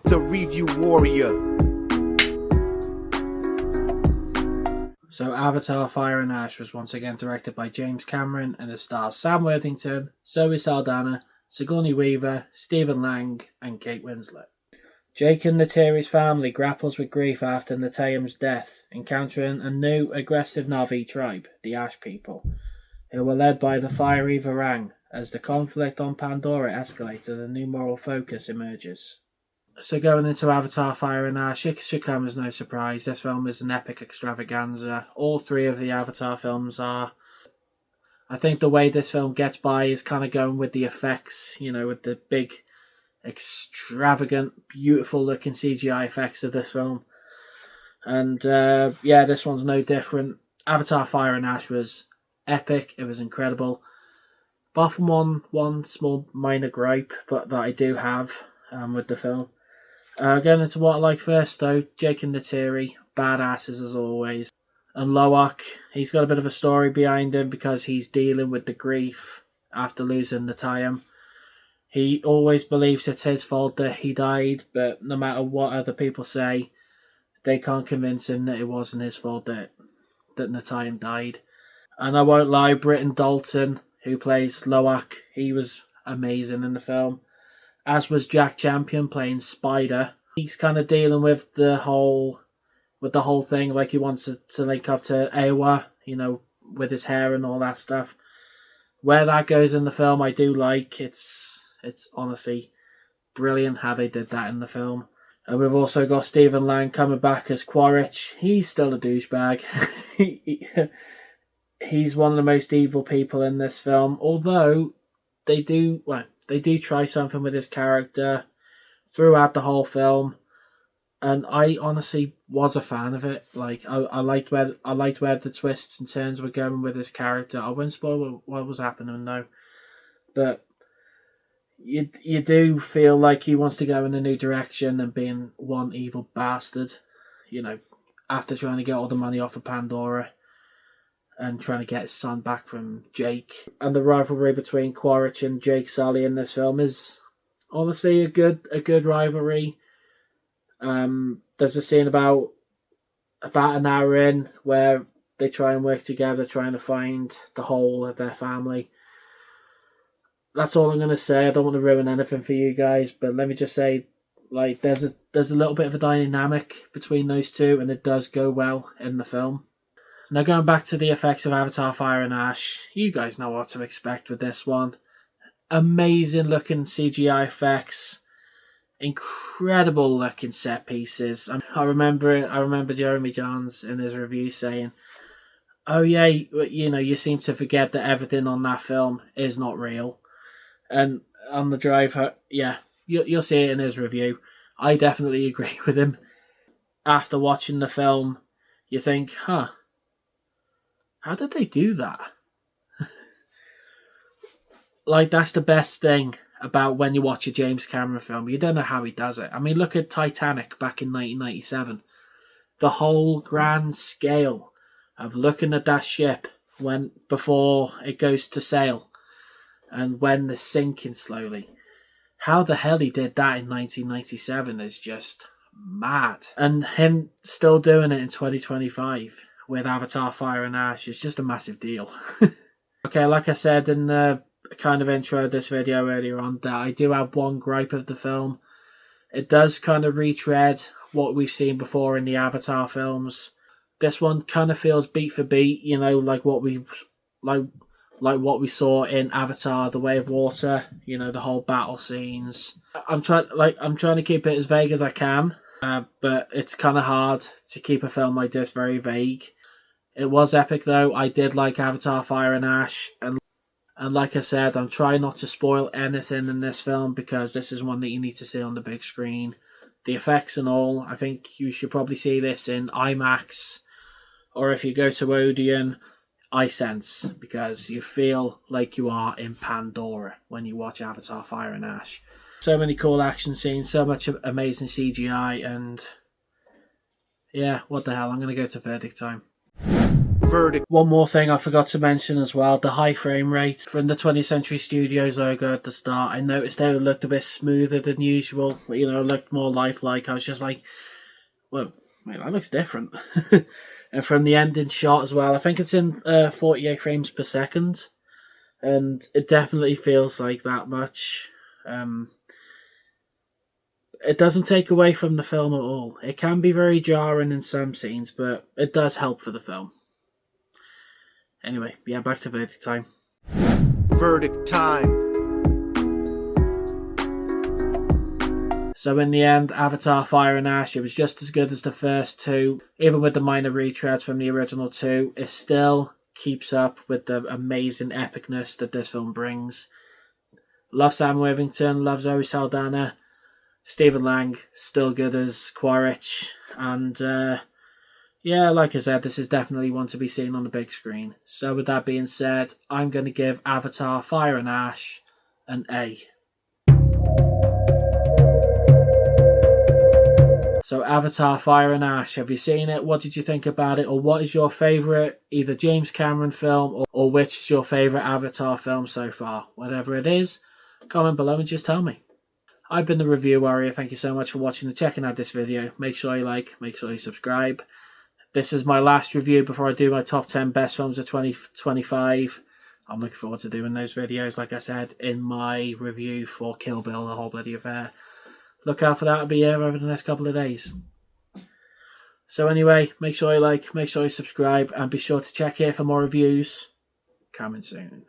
the review warrior. So Avatar Fire and Ash was once again directed by James Cameron and it stars Sam Worthington, Zoe Saldana, Sigourney Weaver, Stephen Lang and Kate Winslet. Jake and Neytiri's family grapples with grief after Neteyam's death, encountering a new aggressive Na'vi tribe, the Ash People, who were led by the fiery Varang. As the conflict on Pandora escalates and a new moral focus emerges. So going into Avatar Fire and Ash, it should come as no surprise. This film is an epic extravaganza. All three of the Avatar films are. I think the way this film gets by is kind of going with the effects, with the big, extravagant, beautiful looking CGI effects of this film. And this one's no different. Avatar Fire and Ash was epic. It was incredible. Apart from one small minor gripe, but that I do have with the film. Going into what I liked first though, Jake and Neytiri, badasses as always. And Loak, he's got a bit of a story behind him because he's dealing with the grief after losing Neteyam. He always believes it's his fault that he died, but no matter what other people say, they can't convince him that it wasn't his fault that Neteyam died. And I won't lie, Britton Dalton, who plays Loak, he was amazing in the film. As was Jack Champion playing Spider. He's kind of dealing with the whole thing, like he wants to link up to Ewa, with his hair and all that stuff. Where that goes in the film, I do like. It's honestly brilliant how they did that in the film. And we've also got Stephen Lang coming back as Quaritch. He's still a douchebag. He's one of the most evil people in this film, although they do try something with his character throughout the whole film, and I honestly was a fan of it. Like I liked where the twists and turns were going with his character. I won't spoil what was happening though, but you do feel like he wants to go in a new direction and being one evil bastard, after trying to get all the money off of Pandora. And trying to get his son back from Jake. And the rivalry between Quaritch and Jake Sully in this film is honestly a good rivalry. There's a scene about an hour in where they try and work together trying to find the whole of their family. That's all I'm going to say. I don't want to ruin anything for you guys, but let me just say, there's a little bit of a dynamic between those two, and it does go well in the film. Now going back to the effects of Avatar Fire and Ash, you guys know what to expect with this one. Amazing looking CGI effects, incredible looking set pieces. I remember Jeremy Johns in his review saying, "Oh yeah, you seem to forget that everything on that film is not real." And on the drive, you'll see it in his review. I definitely agree with him. After watching the film, you think, how did they do that? That's the best thing about when you watch a James Cameron film. You don't know how he does it. I mean, look at Titanic back in 1997. The whole grand scale of looking at that ship before it goes to sail and when they're sinking slowly. How the hell he did that in 1997 is just mad. And him still doing it in 2025. With Avatar Fire and Ash, it's just a massive deal. Okay, like I said in the kind of intro of this video earlier on, that I do have one gripe of the film. It does kind of retread what we've seen before in the Avatar films. This one kind of feels beat for beat, like what we saw in Avatar: The Way of Water. The whole battle scenes. I'm trying to keep it as vague as I can, but it's kind of hard to keep a film like this very vague. It was epic though. I did like Avatar Fire and Ash, and like I said, I'm trying not to spoil anything in this film because this is one that you need to see on the big screen. The effects and all, I think you should probably see this in IMAX, or if you go to Odeon, iSense, because you feel like you are in Pandora when you watch Avatar Fire and Ash. So many cool action scenes, so much amazing CGI, and yeah, what the hell, I'm going to go to verdict time. Verdict. One more thing I forgot to mention as well, the high frame rate from the 20th Century Studios logo at the start. I noticed they looked a bit smoother than usual, looked more lifelike. I was just like, well, wait, that looks different. And from the ending shot as well, I think it's in 48 frames per second, and it definitely feels like that much. It doesn't take away from the film at all. It can be very jarring in some scenes, but it does help for the film. Anyway, yeah, back to verdict time. Verdict time. So in the end, Avatar Fire and Ash, it was just as good as the first two. Even with the minor retreads from the original two, it still keeps up with the amazing epicness that this film brings. Love Sam Worthington, love Zoe Saldana. Stephen Lang, still good as Quaritch. And yeah, like I said, this is definitely one to be seen on the big screen. So with that being said, I'm going to give Avatar Fire and Ash an A. So Avatar Fire and Ash, have you seen it? What did you think about it? Or what is your favourite either James Cameron film or which is your favourite Avatar film so far? Whatever it is, comment below and just tell me. I've been the Review Warrior. Thank you so much for watching and checking out this video. Make sure you like, make sure you subscribe. This is my last review before I do my top 10 best films of 2025. I'm looking forward to doing those videos, like I said, in my review for Kill Bill, the whole bloody affair. Look out for that, it'll be here over the next couple of days. So anyway, make sure you like, make sure you subscribe, and be sure to check here for more reviews. Coming soon.